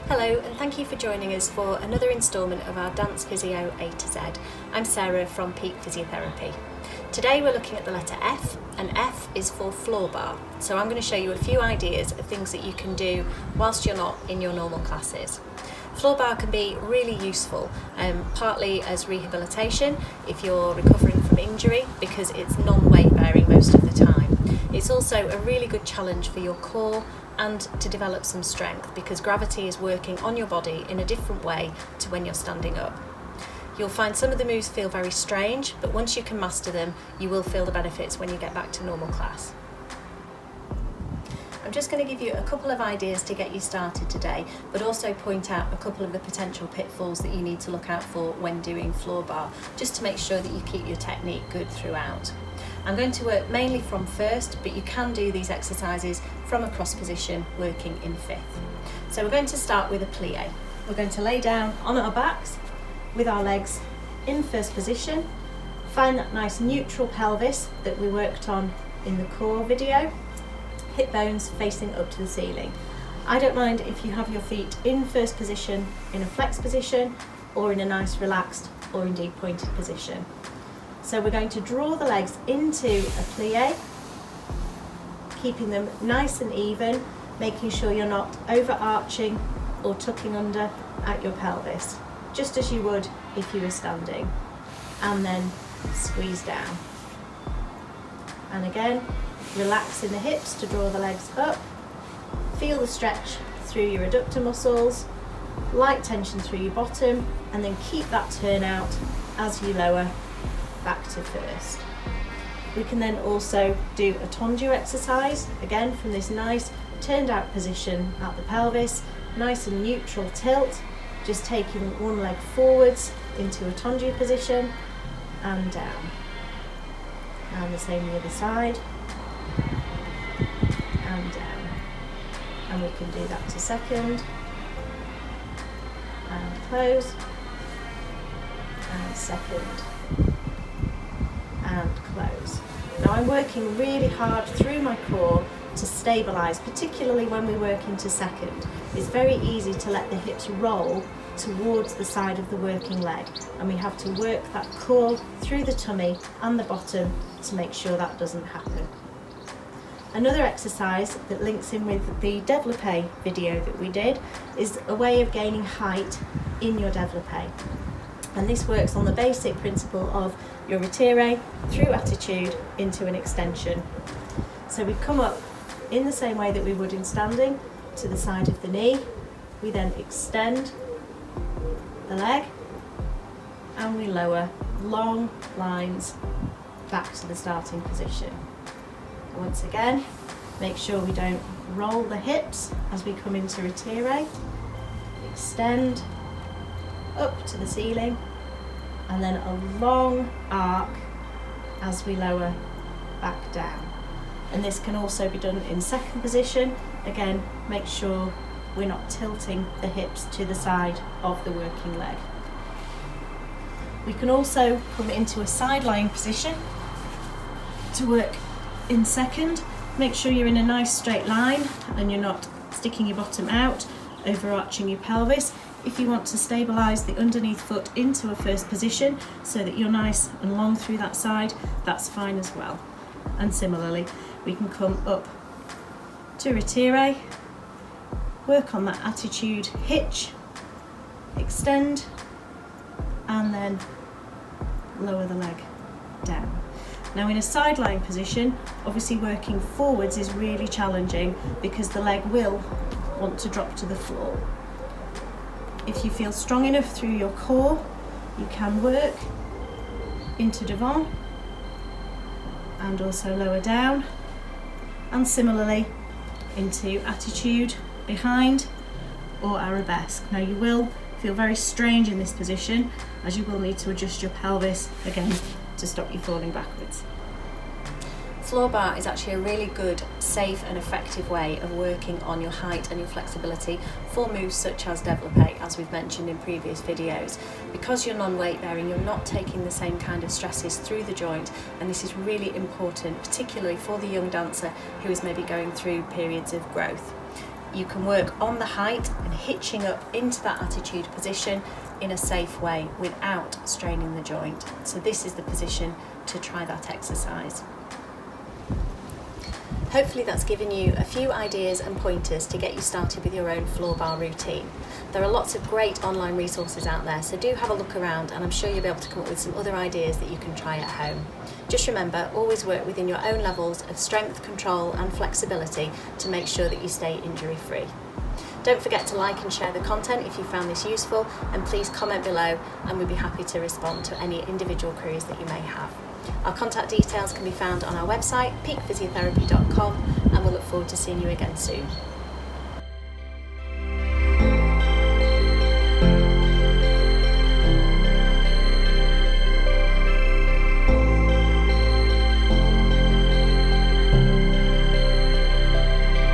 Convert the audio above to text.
Hello and thank you for joining us for another instalment of our Dance Physio A to Z. I'm Sarah from Peak Physiotherapy. Today we're looking at the letter F, and F is for Flaubert. So I'm going to show you a few ideas of things that you can do whilst you're not in your normal classes. Flaubert can be really useful, partly as rehabilitation if you're recovering from injury because it's non-weight bearing most of the time. It's also a really good challenge for your core and to develop some strength because gravity is working on your body in a different way to when you're standing up. You'll find some of the moves feel very strange, but once you can master them, you will feel the benefits when you get back to normal class. I'm just going to give you a couple of ideas to get you started today, but also point out a couple of the potential pitfalls that you need to look out for when doing Flaubert, just to make sure that you keep your technique good throughout. I'm going to work mainly from first, but you can do these exercises from a cross position working in fifth. So we're going to start with a plie. We're going to lay down on our backs with our legs in first position. Find that nice neutral pelvis that we worked on in the core video. Hip bones facing up to the ceiling. I don't mind if you have your feet in first position in a flex position or in a nice relaxed or indeed pointed position. So we're going to draw the legs into a plie, keeping them nice and even, making sure you're not overarching or tucking under at your pelvis, just as you would if you were standing, and then squeeze down. And again, relax in the hips to draw the legs up, feel the stretch through your adductor muscles, light tension through your bottom, and then keep that turn out as you lower back to first. We can then also do a tendu exercise, again from this nice turned out position at the pelvis, nice and neutral tilt, just taking one leg forwards into a tendu position and down. And the same the other side, and down. And we can do that to second, and close, and second, and close. Now I'm working really hard through my core to stabilise, particularly when we work into second. It's very easy to let the hips roll towards the side of the working leg, and we have to work that core through the tummy and the bottom to make sure that doesn't happen. Another exercise that links in with the développé video that we did is a way of gaining height in your développé. And this works on the basic principle of your retire through attitude into an extension. So we come up in the same way that we would in standing to the side of the knee. We then extend the leg and we lower long lines back to the starting position. Once again, make sure we don't roll the hips as we come into retire. Extend up to the ceiling, and then a long arc as we lower back down. And this can also be done in second position. Again, make sure we're not tilting the hips to the side of the working leg. We can also come into a side lying position to work in second. Make sure you're in a nice straight line and you're not sticking your bottom out, overarching your pelvis. If you want to stabilise the underneath foot into a first position so that you're nice and long through that side, that's fine as well. And similarly, we can come up to retire, work on that attitude hitch, extend, and then lower the leg down. Now in a side lying position, obviously working forwards is really challenging because the leg will want to drop to the floor. If you feel strong enough through your core, you can work into devant and also lower down, and similarly into attitude behind or arabesque. Now you will feel very strange in this position as you will need to adjust your pelvis again to stop you falling backwards. Flaubert is actually a really good, safe and effective way of working on your height and your flexibility for moves such as développé, as we've mentioned in previous videos. Because you're non-weight bearing, you're not taking the same kind of stresses through the joint, and this is really important, particularly for the young dancer who is maybe going through periods of growth. you can work on the height and hitching up into that attitude position in a safe way without straining the joint. So this is the position to try that exercise. Hopefully that's given you a few ideas and pointers to get you started with your own floor bar routine. There are lots of great online resources out there, so do have a look around and I'm sure you'll be able to come up with some other ideas that you can try at home. Just remember, always work within your own levels of strength, control and flexibility to make sure that you stay injury free. Don't forget to like and share the content if you found this useful, and please comment below and we'll be happy to respond to any individual queries that you may have. Our contact details can be found on our website, peakphysiotherapy.com, and we'll look forward to seeing you again soon.